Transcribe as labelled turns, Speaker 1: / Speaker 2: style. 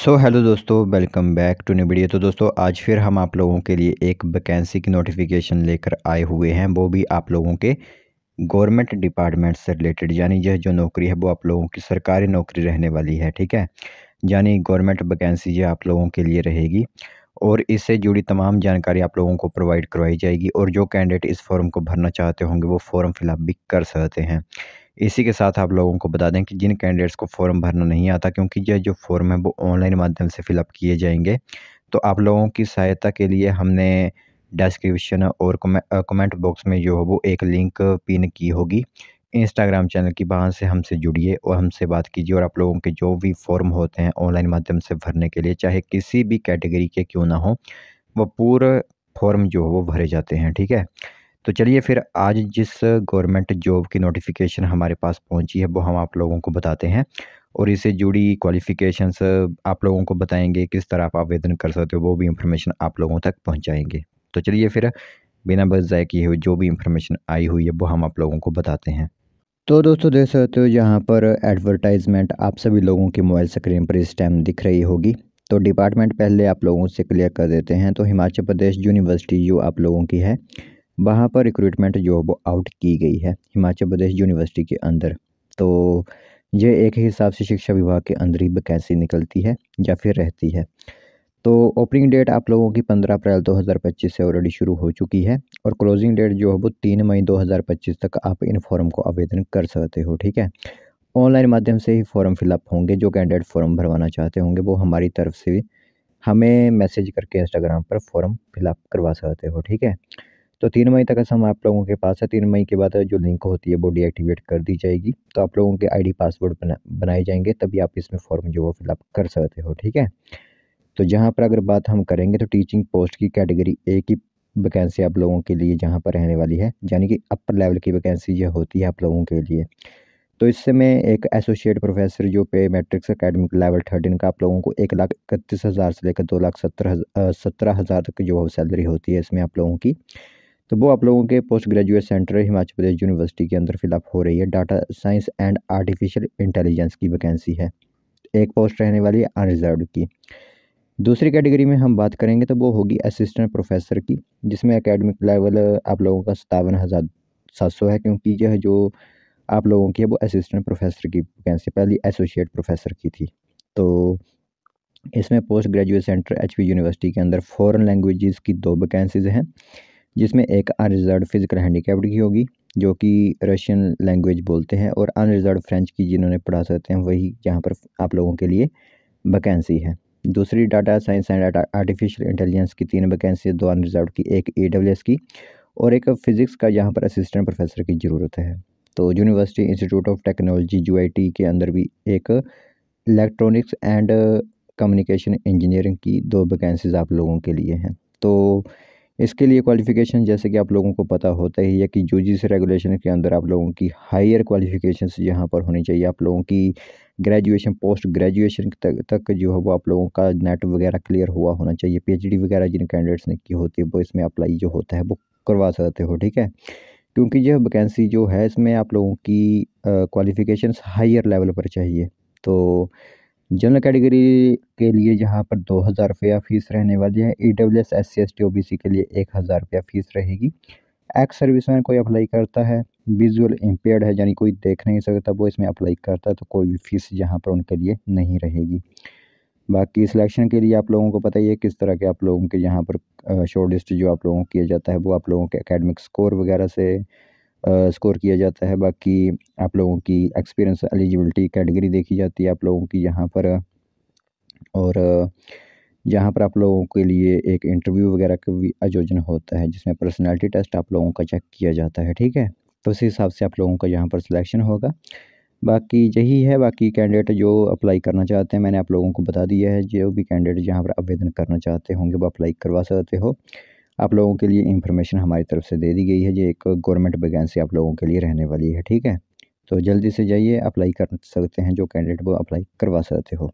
Speaker 1: सो hello दोस्तों, welcome back to new video. तो दोस्तों आज फिर हम आप लोगों के लिए एक वैकेंसी की नोटिफिकेशन लेकर आए हुए हैं, वो भी आप लोगों के गवर्नमेंट डिपार्टमेंट से रिलेटेड। यानी यह जो नौकरी है वो आप लोगों की सरकारी नौकरी रहने वाली है, ठीक है। यानी गवर्नमेंट वैकेंसी ये आप लोगों के लिए रहेगी और इससे जुड़ी तमाम जानकारी आप लोगों को प्रोवाइड करवाई जाएगी। और जो कैंडिडेट इस फॉर्म को भरना चाहते होंगे वो फॉर्म फिलअप भी कर सकते हैं। इसी के साथ आप लोगों को बता दें कि जिन कैंडिडेट्स को फॉर्म भरना नहीं आता, क्योंकि यह जो फॉर्म है वो ऑनलाइन माध्यम से फिलअप किए जाएंगे, तो आप लोगों की सहायता के लिए हमने डिस्क्रिप्शन और कमेंट बॉक्स में जो है वो एक लिंक पिन की होगी इंस्टाग्राम चैनल की। वहाँ से हमसे जुड़िए और हमसे बात कीजिए और आप लोगों के जो भी फॉर्म होते हैं ऑनलाइन माध्यम से भरने के लिए, चाहे किसी भी कैटेगरी के क्यों ना हो, वो पूरे फॉर्म जो है वो भरे जाते हैं, ठीक है। तो चलिए फिर आज जिस गवर्नमेंट जॉब की नोटिफिकेशन हमारे पास पहुंची है वो हम आप लोगों को बताते हैं और इससे जुड़ी क्वालिफ़िकेशंस आप लोगों को बताएंगे, किस तरह आप आवेदन कर सकते हो वो भी इंफॉर्मेशन आप लोगों तक पहुंचाएंगे। तो चलिए फिर बिना बस ज़ाय किए हुए जो भी इंफॉर्मेशन आई हुई है वो हम आप लोगों को बताते हैं। तो दोस्तों देख सकते हो यहाँ पर एडवर्टाइजमेंट आप सभी लोगों की मोबाइल स्क्रीन पर इस टाइम दिख रही होगी। तो डिपार्टमेंट पहले आप लोगों से क्लियर कर देते हैं। तो हिमाचल प्रदेश यूनिवर्सिटी जो आप लोगों की है, वहाँ पर रिक्रूटमेंट जो है वो आउट की गई है हिमाचल प्रदेश यूनिवर्सिटी के अंदर। तो ये एक ही हिसाब से शिक्षा विभाग के अंदर ही वैकेंसी निकलती है या फिर रहती है। तो ओपनिंग डेट आप लोगों की 15 अप्रैल 2025 से ऑलरेडी शुरू हो चुकी है और क्लोजिंग डेट जो है वो 3 मई 2025 तक आप इन फॉर्म को आवेदन कर सकते हो, ठीक है। ऑनलाइन माध्यम से ही फॉर्म फिलअप होंगे। जो कैंडिडेट फॉर्म भरवाना चाहते होंगे वो हमारी तरफ से भी हमें मैसेज करके इंस्टाग्राम पर फॉर्म फिलअप करवा सकते हो, ठीक है। तो 3 मई तक का समय आप लोगों के पास है। 3 मई के बाद जो लिंक होती है वो डीएक्टिवेट कर दी जाएगी। तो आप लोगों के आईडी पासवर्ड बनाए जाएंगे, तभी आप इसमें फॉर्म जो वो फिलअप कर सकते हो, ठीक है। तो जहाँ पर अगर बात हम करेंगे तो टीचिंग पोस्ट की कैटेगरी ए की वैकेंसी आप लोगों के लिए जहाँ पर रहने वाली है, यानी कि अपर लेवल की वैकेंसी ये होती है आप लोगों के लिए। तो इससे में एक एसोसिएट प्रोफेसर जो पे मैट्रिक्स एकेडमिक लेवल 13 का आप लोगों को 1,31,000 से लेकर 2,17,000 तक की जो सैलरी होती है इसमें आप लोगों की। तो वो आप लोगों के post graduate centre Himachal Pradesh university के अंदर फिलअप हो रही है। Data science and artificial intelligence की वैकेंसी है। एक पोस्ट रहने वाली है अनरिजर्व्ड की। दूसरी कैटेगरी में हम बात करेंगे तो वो होगी असिस्टेंट प्रोफेसर की, जिसमें एकेडमिक लेवल आप लोगों का 57,700 है, क्योंकि यह जो आप लोगों की है वो असिस्टेंट प्रोफेसर की वैकेंसी पहली एसोसिएट प्रोफेसर की थी। तो इसमें post graduate centre HP university के अंदर फॉरेन लैंग्वेजेस की 2 वैकेंसीज हैं, जिसमें एक अनरिजर्व्ड फिजिकल हैंडीकैप्ड की होगी जो कि रशियन लैंग्वेज बोलते हैं, और अनरिजर्व्ड फ्रेंच की जिन्होंने पढ़ा सकते हैं वही यहाँ पर आप लोगों के लिए वैकेंसी है। दूसरी data science and artificial intelligence की 3 वैकेंसी, 2 अनरिजर्व्ड की, एक ईडब्ल्यूएस की और एक फिजिक्स का यहाँ पर असिस्टेंट प्रोफेसर की ज़रूरत है। तो university institute of technology UIT के अंदर भी एक इलेक्ट्रॉनिक्स एंड कम्युनिकेशन इंजीनियरिंग की 2 वैकेंसीज आप लोगों के लिए हैं। तो इसके लिए क्वालिफ़िकेशन जैसे कि आप लोगों को पता होता ही है कि यूजीसी रेगुलेशन के अंदर आप लोगों की हायर क्वालिफ़िकेशंस यहाँ पर होनी चाहिए। आप लोगों की ग्रेजुएशन, पोस्ट ग्रेजुएशन तक जो है वो आप लोगों का नेट वगैरह क्लियर हुआ होना चाहिए। पीएचडी वगैरह जिन कैंडिडेट्स ने की होती है वो इसमें अप्लाई जो होता है वो करवा सकते हो, ठीक है। क्योंकि यह वैकेंसी जो है इसमें आप लोगों की क्वालिफ़िकेशंस हायर लेवल पर चाहिए। तो जनरल कैटेगरी के लिए जहाँ पर 2,000 रुपया फ़ीस रहने वाली है। ईडब्ल्यूएस, एससी, एसटी, ओबीसी के लिए 1,000 रुपया फ़ीस रहेगी। एक्स सर्विसमैन कोई अप्लाई करता है, विजुअल इम्पेयर्ड है यानी कोई देख नहीं सकता वो इसमें अप्लाई करता है, तो कोई भी फ़ीस यहाँ पर उनके लिए नहीं रहेगी। बाकी सिलेक्शन के लिए आप लोगों को पता ही है किस तरह के आप लोगों के यहाँ पर शॉर्ट लिस्ट जो आप लोगों को किया जाता है वो आप लोगों के एकेडमिक स्कोर वगैरह से स्कोर किया जाता है। बाकी आप लोगों की एक्सपीरियंस एलिजिबिलिटी कैटेगरी देखी जाती है आप लोगों की यहाँ पर। और यहाँ पर आप लोगों के लिए एक इंटरव्यू वगैरह का भी आयोजन होता है, जिसमें पर्सनैलिटी टेस्ट आप लोगों का चेक किया जाता है, ठीक है। तो उसी हिसाब से आप लोगों का यहाँ पर सिलेक्शन होगा। बाकी यही है। बाकी कैंडिडेट जो अप्लाई करना चाहते हैं मैंने आप लोगों को बता दिया है। जो भी कैंडिडेट यहाँ पर आवेदन करना चाहते होंगे वो अप्लाई करवा सकते हो। आप लोगों के लिए इंफॉर्मेशन हमारी तरफ से दे दी गई है। ये एक गवर्नमेंट वैकेंसी आप लोगों के लिए रहने वाली है, ठीक है। तो जल्दी से जाइए, अप्लाई कर सकते हैं जो कैंडिडेट वो अप्लाई करवा सकते हो।